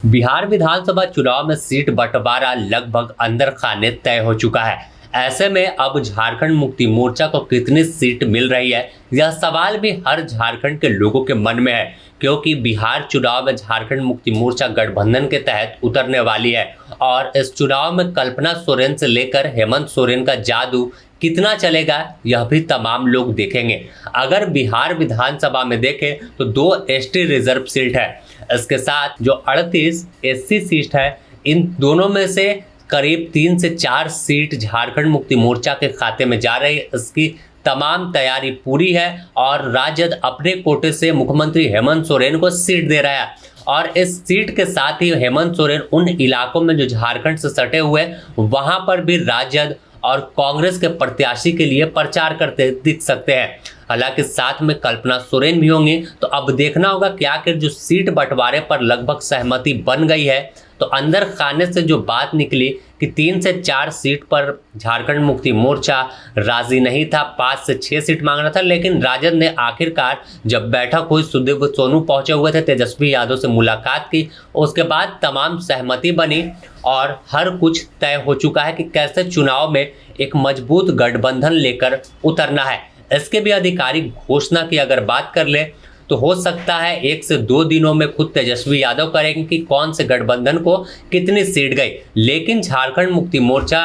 बिहार विधानसभा चुनाव में सीट बंटवारा लगभग अंदर खाने तय हो चुका है। ऐसे में अब झारखंड मुक्ति मोर्चा को कितनी सीट मिल रही है, यह सवाल भी हर झारखंड के लोगों के मन में है, क्योंकि बिहार चुनाव में झारखंड मुक्ति मोर्चा गठबंधन के तहत उतरने वाली है और इस चुनाव में कल्पना सोरेन से लेकर हेमंत सोरेन का जादू कितना चलेगा यह भी तमाम लोग देखेंगे। अगर बिहार विधानसभा में देखें तो 2 एसटी रिजर्व सीट है, इसके साथ जो 38 एससी सीट है, इन दोनों में से करीब 3 से 4 सीट झारखंड मुक्ति मोर्चा के खाते में जा रही है। इसकी तमाम तैयारी पूरी है और राजद अपने कोटे से मुख्यमंत्री हेमंत सोरेन को सीट दे रहा है और इस सीट के साथ ही हेमंत सोरेन उन इलाकों में जो झारखंड से सटे हुए वहां पर भी राजद और कांग्रेस के प्रत्याशी के लिए प्रचार करते दिख सकते हैं। हालांकि साथ में कल्पना सोरेन भी होंगी। तो अब देखना होगा कि आखिर जो सीट बंटवारे पर लगभग सहमति बन गई है, तो अंदर खाने से जो बात निकली कि 3 से 4 सीट पर झारखंड मुक्ति मोर्चा राजी नहीं था, 5 से 6 सीट मांग रहा था, लेकिन राजद ने आखिरकार जब बैठक हुई, सुदेव सोनू पहुंचे हुए थे, तेजस्वी यादव से मुलाकात की, उसके बाद तमाम सहमति बनी और हर कुछ तय हो चुका है कि कैसे चुनाव में एक मजबूत गठबंधन लेकर उतरना है। इसके भी आधिकारिक घोषणा की अगर बात कर ले तो हो सकता है 1 से 2 दिनों में खुद तेजस्वी यादव करेंगे कि कौन से गठबंधन को कितनी सीट गई। लेकिन झारखंड मुक्ति मोर्चा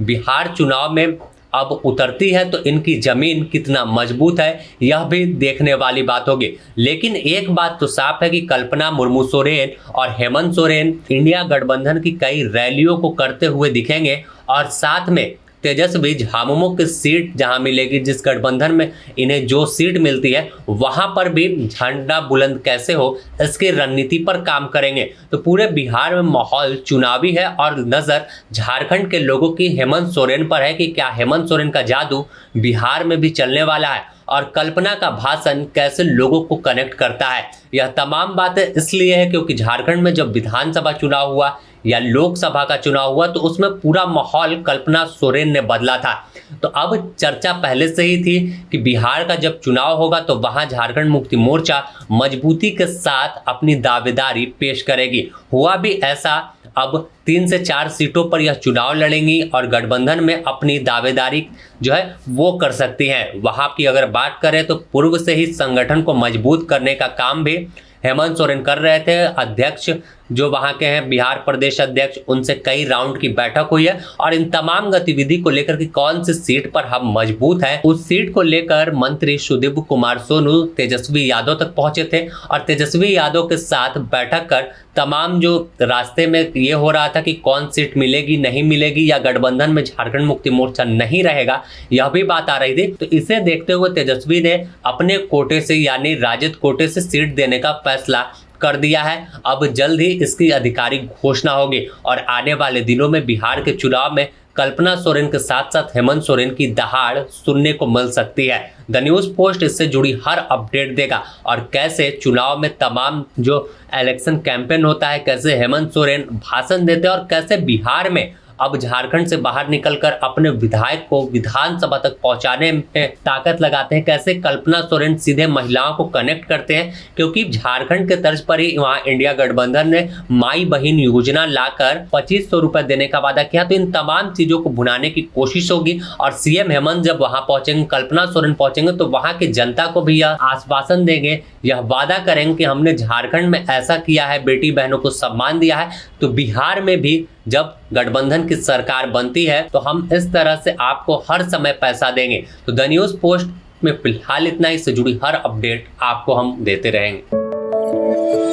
बिहार चुनाव में अब उतरती है तो इनकी जमीन कितना मजबूत है यह भी देखने वाली बात होगी। लेकिन एक बात तो साफ है कि कल्पना मुर्मू सोरेन और हेमंत सोरेन इंडिया गठबंधन की कई रैलियों को करते हुए दिखेंगे और साथ में तेजस्वी झामुमो की सीट जहां मिलेगी, जिस गठबंधन में इन्हें जो सीट मिलती है वहां पर भी झंडा बुलंद कैसे हो इसकी रणनीति पर काम करेंगे। तो पूरे बिहार में माहौल चुनावी है और नजर झारखंड के लोगों की हेमंत सोरेन पर है कि क्या हेमंत सोरेन का जादू बिहार में भी चलने वाला है और कल्पना का भाषण कैसे लोगों को कनेक्ट करता है। यह तमाम बातें इसलिए है क्योंकि झारखंड में जब विधानसभा चुनाव हुआ या लोकसभा का चुनाव हुआ तो उसमें पूरा माहौल कल्पना सोरेन ने बदला था। तो अब चर्चा पहले से ही थी कि बिहार का जब चुनाव होगा तो वहां झारखंड मुक्ति मोर्चा मजबूती के साथ अपनी दावेदारी पेश करेगी। हुआ भी ऐसा, अब 3 से 4 सीटों पर यह चुनाव लड़ेंगी और गठबंधन में अपनी दावेदारी जो है वो कर सकती हैं। वहां की अगर बात करें तो पूर्व से ही संगठन को मजबूत करने का काम भी हेमंत सोरेन कर रहे थे। अध्यक्ष जो वहां के हैं, बिहार प्रदेश अध्यक्ष, उनसे कई राउंड की बैठक हुई है और इन तमाम गतिविधि को लेकर कि कौन सी सीट पर हम मजबूत हैं, उस सीट को लेकर मंत्री सुदेव कुमार सोनू तेजस्वी यादव तक पहुंचे थे और तेजस्वी यादव के साथ बैठक कर तमाम जो रास्ते में ये हो रहा था कि कौन सीट मिलेगी नहीं मिलेगी या गठबंधन में झारखंड मुक्ति मोर्चा नहीं रहेगा, यह भी बात आ रही थी। तो इसे देखते हुए तेजस्वी ने अपने कोटे से यानी राजद कोटे से सीट देने का फैसला कर दिया है। अब जल्द ही इसकी आधिकारिक घोषणा होगी और आने वाले दिनों में बिहार के चुनाव में कल्पना सोरेन के साथ साथ हेमंत सोरेन की दहाड़ सुनने को मिल सकती है। द न्यूज़ पोस्ट इससे जुड़ी हर अपडेट देगा और कैसे चुनाव में तमाम जो इलेक्शन कैंपेन होता है, कैसे हेमंत सोरेन भाषण देते हैं और कैसे बिहार में अब झारखंड से बाहर निकलकर अपने विधायक को विधानसभा तक पहुंचाने में ताकत लगाते हैं, कैसे कल्पना सोरेन सीधे महिलाओं को कनेक्ट करते हैं, क्योंकि झारखंड के तर्ज पर ही वहां इंडिया गठबंधन ने माई बहन योजना लाकर 2500 रुपए देने का वादा किया। तो इन तमाम चीजों को भुनाने की कोशिश होगी और सीएम हेमंत जब वहां पहुंचेंगे, कल्पना सोरेन पहुंचेंगे, तो वहां की जनता को भी यह आश्वासन देंगे, यह वादा करेंगे कि हमने झारखंड में ऐसा किया है, बेटी बहनों को सम्मान दिया है, तो बिहार में भी जब गठबंधन की सरकार बनती है तो हम इस तरह से आपको हर समय पैसा देंगे। तो द न्यूज़ पोस्ट में फिलहाल इतना ही, से जुड़ी हर अपडेट आपको हम देते रहेंगे।